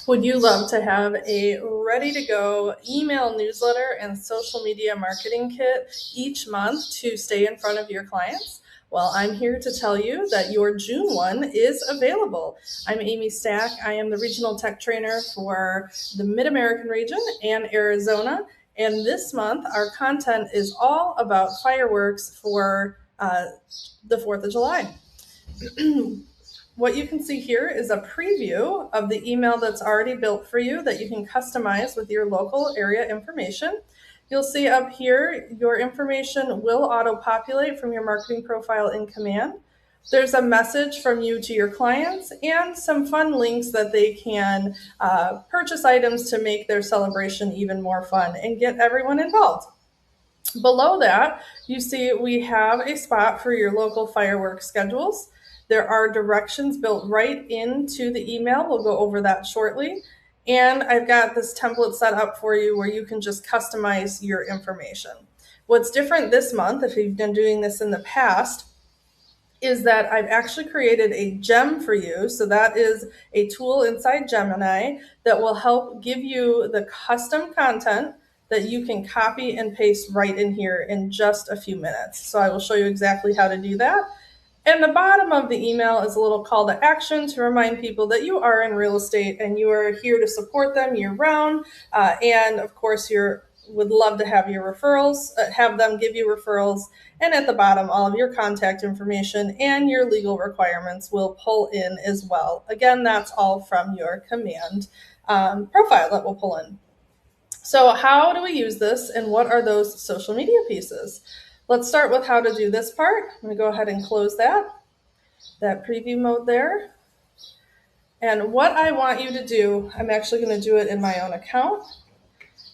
Would you love to have a ready-to-go email newsletter and social media marketing kit each month to stay in front of your clients? Well, I'm here to tell you that your June one is available. I'm Amy Stack. I am the Regional Tech Trainer for the Mid-American region and Arizona. And this month, our content is all about fireworks for the 4th of July. What you can see here is a preview of the email that's already built for you that you can customize with your local area information. You'll see up here, your information will auto-populate from your marketing profile in Command. There's a message from you to your clients and some fun links that they can purchase items to make their celebration even more fun and get everyone involved. Below that, you see we have a spot for your local fireworks schedules. There are directions built right into the email. We'll go over that shortly. And I've got this template set up for you where you can just customize your information. What's different this month, if you've been doing this in the past, is that I've actually created a gem for you. So that is a tool inside Gemini that will help give you the custom content that you can copy and paste right in here in just a few minutes. So I will show you exactly how to do that. And the bottom of the email is a little call to action to remind people that you are in real estate and you are here to support them year round. And of course, you would love to have your referrals, have them give you referrals. And at the bottom, all of your contact information and your legal requirements will pull in as well. Again, that's all from your Command profile that will pull in. So how do we use this and what are those social media pieces? Let's start with how to do this part. I'm going to go ahead and close that preview mode there. And what I want you to do, I'm actually going to do it in my own account,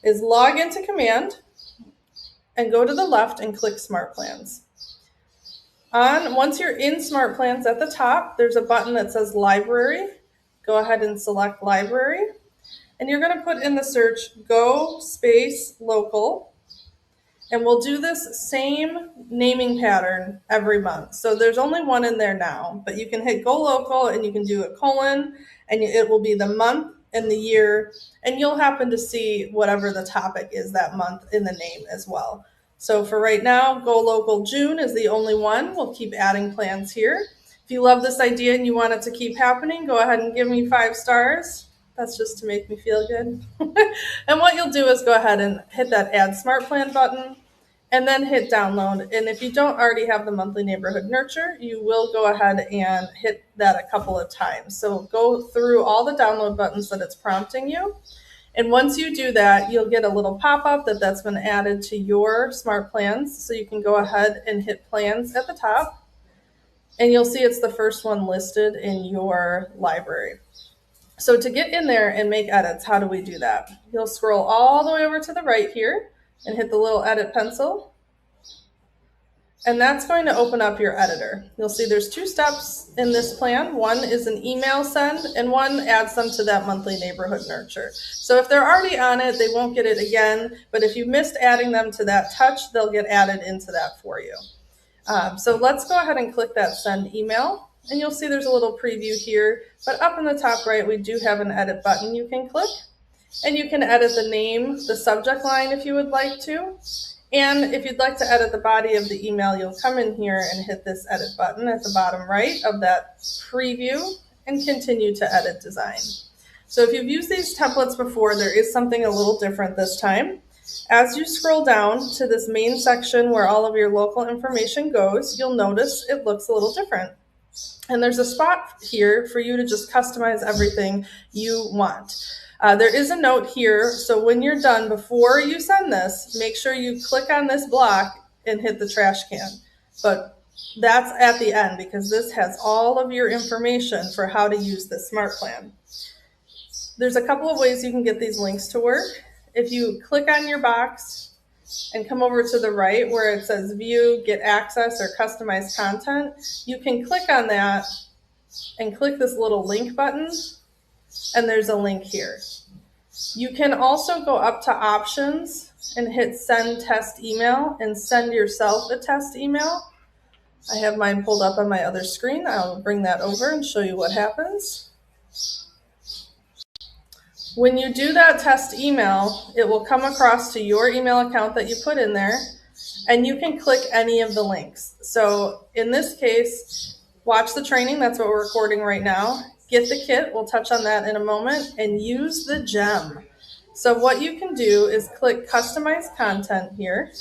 is log into Command and go to the left and click Smart Plans. Once you're in Smart Plans at the top, there's a button that says Library. Go ahead and select Library. And you're going to put in the search Go space local. And we'll do this same naming pattern every month. So there's only one in there now, but you can hit Go Local and you can do a colon and it will be the month and the year. And you'll happen to see whatever the topic is that month in the name as well. So for right now, Go Local June is the only one. We'll keep adding plans here. If you love this idea and you want it to keep happening, go ahead and give me 5 stars. That's just to make me feel good. And what you'll do is go ahead and hit that Add Smart Plan button and then hit download. And if you don't already have the monthly neighborhood nurture, you will go ahead and hit that a couple of times. So go through all the download buttons that it's prompting you. And once you do that, you'll get a little pop-up that's been added to your smart plans. So you can go ahead and hit plans at the top. And you'll see it's the first one listed in your library. So to get in there and make edits, how do we do that? You'll scroll all the way over to the right here and hit the little edit pencil. And that's going to open up your editor. You'll see there's 2 steps in this plan. One is an email send and one adds them to that monthly neighborhood nurture. So if they're already on it, they won't get it again. But if you missed adding them to that touch, they'll get added into that for you. So let's go ahead and click that send email. And you'll see there's a little preview here, but up in the top right, we do have an edit button you can click. And you can edit the name, the subject line if you would like to. And if you'd like to edit the body of the email, you'll come in here and hit this edit button at the bottom right of that preview and continue to edit design. So if you've used these templates before, there is something a little different this time. As you scroll down to this main section where all of your local information goes, you'll notice it looks a little different. And there's a spot here for you to just customize everything you want. There is a note here, so when you're done, before you send this, make sure you click on this block and hit the trash can. But that's at the end because this has all of your information for how to use this smart plan. There's a couple of ways you can get these links to work. If you click on your box and come over to the right where it says View, Get Access, or Customize Content, you can click on that and click this little link button. And there's a link here. You can also go up to options and hit send test email and send yourself a test email. I have mine pulled up on my other screen. I'll bring that over and show you what happens. When you do that test email, it will come across to your email account that you put in there, and you can click any of the links. So in this case, watch the training. That's what we're recording right now. Get the kit. We'll touch on that in a moment. And use the gem. So what you can do is click customize content here.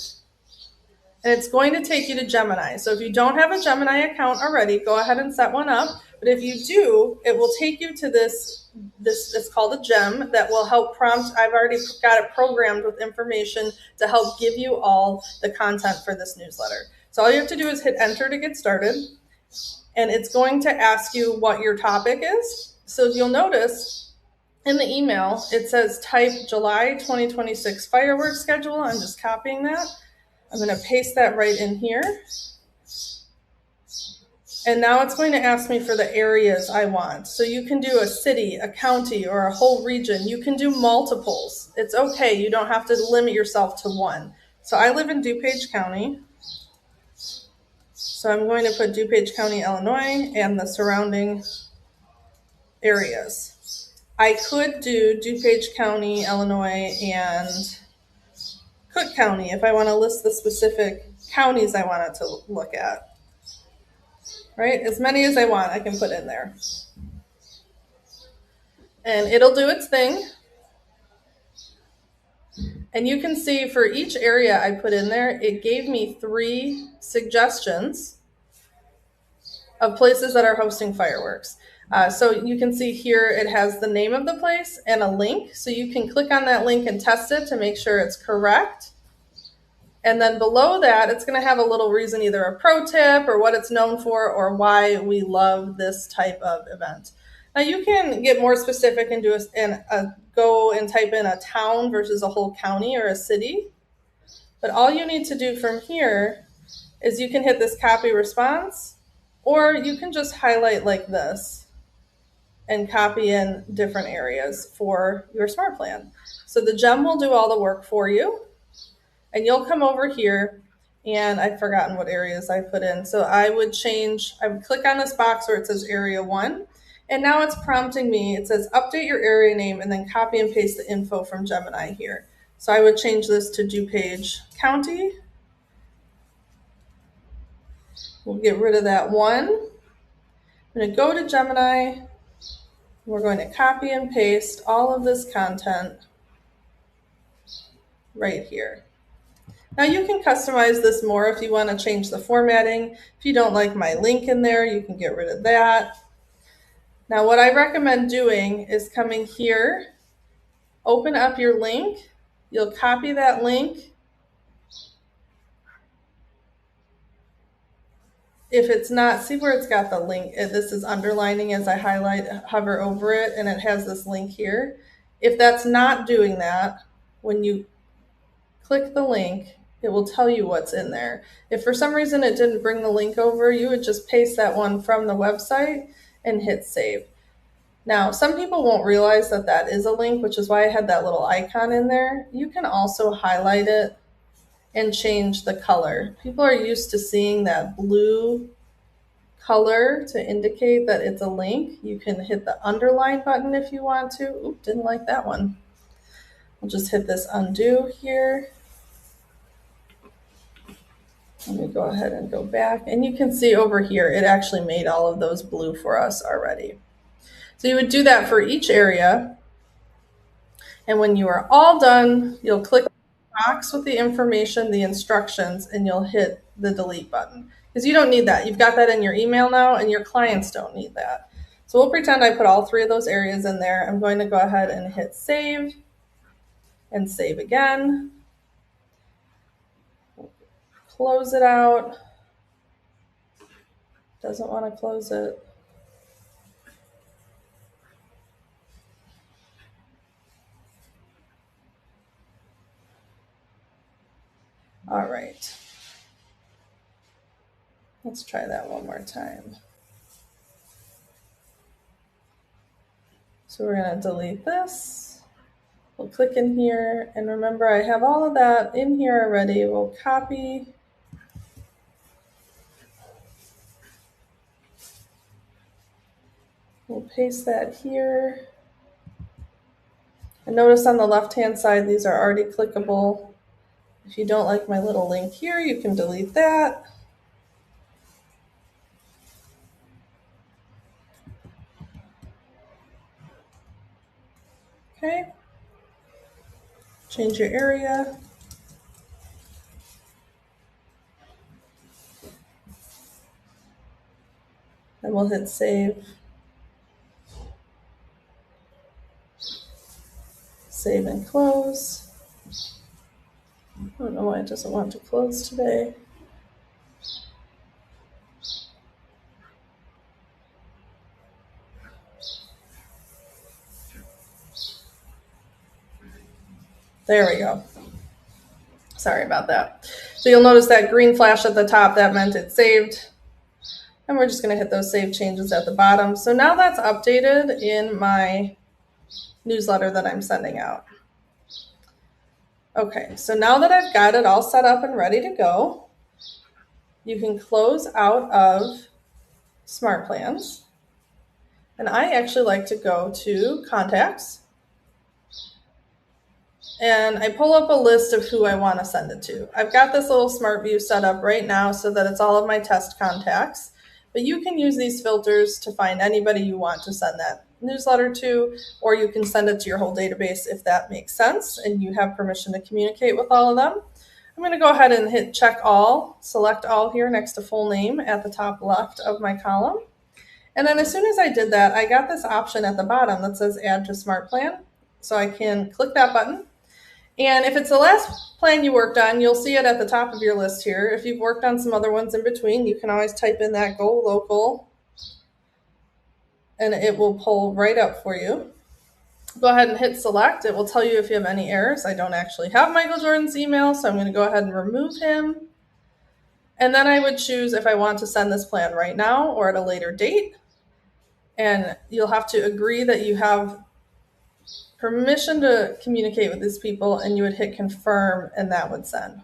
And it's going to take you to Gemini. So if you don't have a Gemini account already, go ahead and set one up. But if you do, it will take you to this it's called a gem that will help prompt. I've already got it programmed with information to help give you all the content for this newsletter. So all you have to do is hit enter to get started. And it's going to ask you what your topic is. So you'll notice in the email, it says type July 2026 fireworks schedule. I'm just copying that. I'm going to paste that right in here. And now it's going to ask me for the areas I want. So you can do a city, a county, or a whole region. You can do multiples. It's okay. You don't have to limit yourself to one. So I live in DuPage County. So I'm going to put DuPage County, Illinois, and the surrounding areas. I could do DuPage County, Illinois, and Cook County if I want to list the specific counties I want it to look at. Right? As many as I want, I can put in there. And it'll do its thing. And you can see for each area I put in there, it gave me 3 suggestions of places that are hosting fireworks. So you can see here it has the name of the place and a link. So you can click on that link and test it to make sure it's correct. And then below that, it's going to have a little reason, either a pro tip or what it's known for or why we love this type of event. Now you can get more specific and go and type in a town versus a whole county or a city. But all you need to do from here is you can hit this copy response, or you can just highlight like this and copy in different areas for your SmartPlan. So the gem will do all the work for you. And you'll come over here, and I've forgotten what areas I put in. So I would click on this box where it says area 1. And now it's prompting me. It says update your area name and then copy and paste the info from Gemini here. So I would change this to DuPage County. We'll get rid of that 1. I'm going to go to Gemini. We're going to copy and paste all of this content right here. Now you can customize this more if you want to change the formatting. If you don't like my link in there, you can get rid of that. Now what I recommend doing is coming here, open up your link. You'll copy that link. If it's not, see where it's got the link. This is underlining as I hover over it, and it has this link here. If that's not doing that, when you click the link, it will tell you what's in there. If for some reason it didn't bring the link over, you would just paste that one from the website and hit save. Now, some people won't realize that that is a link, which is why I had that little icon in there. You can also highlight it and change the color. People are used to seeing that blue color to indicate that it's a link. You can hit the underline button if you want to. Oop, didn't like that one. I'll just hit this undo here. Let me go ahead and go back, and you can see over here, it actually made all of those blue for us already. So you would do that for each area. And when you are all done, you'll click the box with the information, the instructions, and you'll hit the delete button. Because you don't need that. You've got that in your email now, and your clients don't need that. So we'll pretend I put all 3 of those areas in there. I'm going to go ahead and hit save and save again. Close it out. Doesn't want to close it. All right. Let's try that one more time. So we're going to delete this. We'll click in here, and remember I have all of that in here already. We'll copy. We'll paste that here. And notice on the left-hand side, these are already clickable. If you don't like my little link here, you can delete that. Okay. Change your area. And we'll hit save. Save and close. I don't know why it doesn't want to close today. There we go. Sorry about that. So you'll notice that green flash at the top, that meant it's saved. And we're just going to hit those save changes at the bottom. So now that's updated in my newsletter that I'm sending out. Okay, so now that I've got it all set up and ready to go, you can close out of SmartPlans. And I actually like to go to Contacts. And I pull up a list of who I want to send it to. I've got this little smart view set up right now so that it's all of my test contacts. But you can use these filters to find anybody you want to send that newsletter to, or you can send it to your whole database if that makes sense and you have permission to communicate with all of them. I'm going to go ahead and hit check all, select all here next to full name at the top left of my column. And then as soon as I did that, I got this option at the bottom that says add to SmartPlan. So I can click that button. And if it's the last plan you worked on, you'll see it at the top of your list here. If you've worked on some other ones in between, you can always type in that go local and it will pull right up for you. Go ahead and hit select. It will tell you if you have any errors. I don't actually have Michael Jordan's email, so I'm going to go ahead and remove him. And then I would choose if I want to send this plan right now or at a later date. And you'll have to agree that you have permission to communicate with these people, and you would hit confirm and that would send.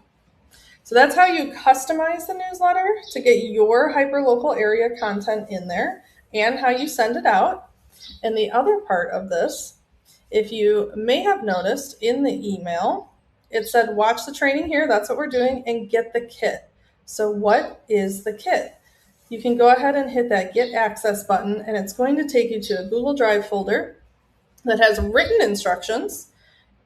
So that's how you customize the newsletter to get your hyperlocal area content in there and how you send it out. And the other part of this, if you may have noticed in the email, it said watch the training here, that's what we're doing, and get the kit. So what is the kit? You can go ahead and hit that get access button and it's going to take you to a Google Drive folder that has written instructions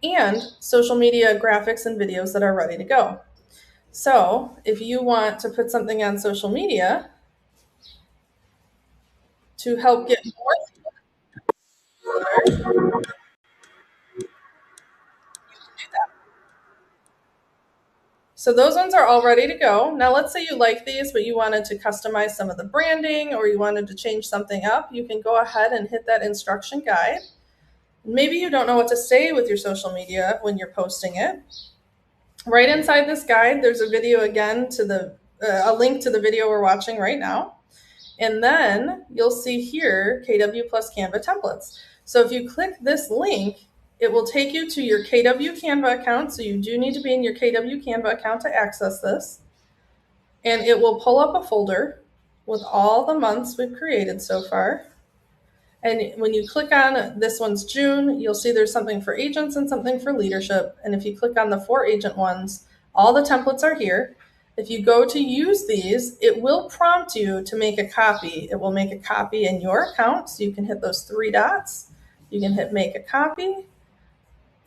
and social media graphics and videos that are ready to go. So if you want to put something on social media to help get more, you can do that. So those ones are all ready to go. Now let's say you like these, but you wanted to customize some of the branding or you wanted to change something up. You can go ahead and hit that instruction guide. Maybe you don't know what to say with your social media when you're posting it. Right inside this guide, there's a video again to a link to the video we're watching right now. And then you'll see here KW plus Canva templates. So if you click this link, it will take you to your KW Canva account. So you do need to be in your KW Canva account to access this. And it will pull up a folder with all the months we've created so far. And when you click on this one's June, you'll see there's something for agents and something for leadership. And if you click on the 4 agent ones, all the templates are here. If you go to use these, it will prompt you to make a copy. It will make a copy in your account. So you can hit those 3 dots. You can hit make a copy.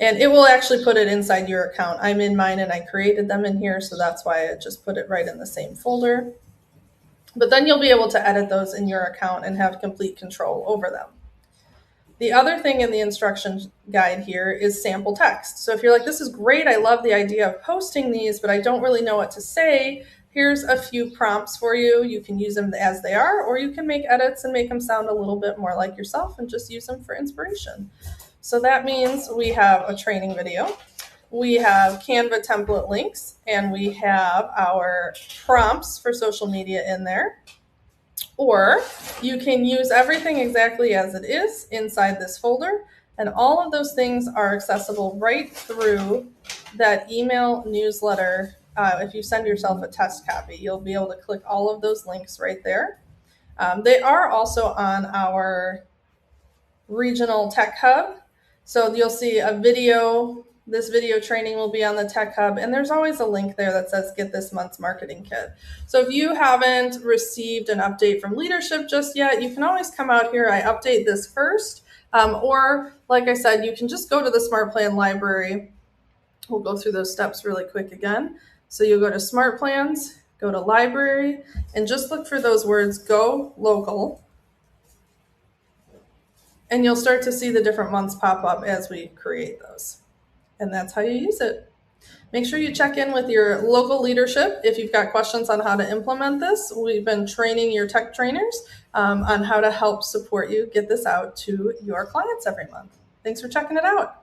And it will actually put it inside your account. I'm in mine and I created them in here. So that's why I just put it right in the same folder. But then you'll be able to edit those in your account and have complete control over them. The other thing in the instruction guide here is sample text. So if you're like, this is great, I love the idea of posting these, but I don't really know what to say, here's a few prompts for you. You can use them as they are, or you can make edits and make them sound a little bit more like yourself and just use them for inspiration. So that means we have a training video. We have Canva template links, and we have our prompts for social media in there. Or you can use everything exactly as it is inside this folder, and all of those things are accessible right through that email newsletter. If you send yourself a test copy, you'll be able to click all of those links right there. They are also on our regional tech hub. So you'll see a video. This video training will be on the Tech Hub, and there's always a link there that says get this month's marketing kit. So if you haven't received an update from leadership just yet, you can always come out here. I update this first, or like I said, you can just go to the SmartPlan library. We'll go through those steps really quick again. So you'll go to Smart Plans, go to Library, and just look for those words, Go Local. And you'll start to see the different months pop up as we create those. And that's how you use it. Make sure you check in with your local leadership if you've got questions on how to implement this. We've been training your tech trainers on how to help support you get this out to your clients every month. Thanks for checking it out.